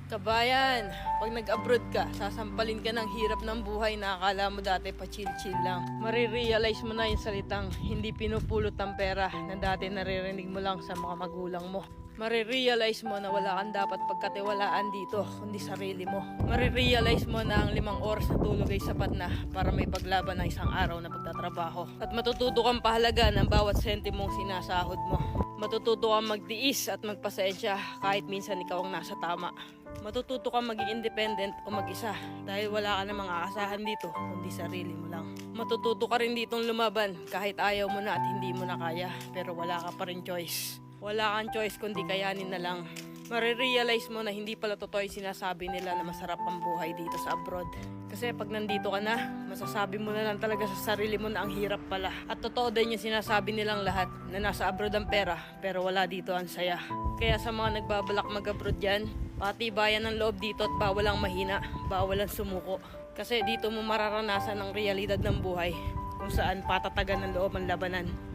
Kabayan, pag nag-abroad ka, sasampalin ka ng hirap ng buhay na akala mo dati pa chill-chill lang. Marirealize mo na yung salitang hindi pinupulot ng pera na dati naririnig mo lang sa mga magulang mo. Marirealize mo na wala kang dapat pagkatiwalaan dito, kundi sarili mo. Marirealize mo na ang 5 oras na tulog ay sapat na para may paglaban ng isang araw na pagtatrabaho. At matututo kang pahalaga ng bawat sentimong sinasahod mo. Matututo kang magtiis at magpasensya kahit minsan ikaw ang nasa tama. Matututo kang maging independent o mag-isa dahil wala ka namang aasahan dito kundi sarili mo lang. Matututo ka rin ditong lumaban kahit ayaw mo na at hindi mo na kaya pero wala ka pa rin choice. Wala kang choice kundi kayanin na lang. Marirealize mo na hindi pala totoo yung sinasabi nila na masarap ang buhay dito sa abroad. Kasi pag nandito ka na, masasabi mo na lang talaga sa sarili mo na ang hirap pala. At totoo din yung sinasabi nilang lahat na nasa abroad ang pera pero wala dito ang saya. Kaya sa mga nagbabalak mag-abroad dyan, patibayan ng loob dito at bawal ang mahina, bawal ang sumuko. Kasi dito mo mararanasan ang realidad ng buhay kung saan patatagan ng loob ang labanan.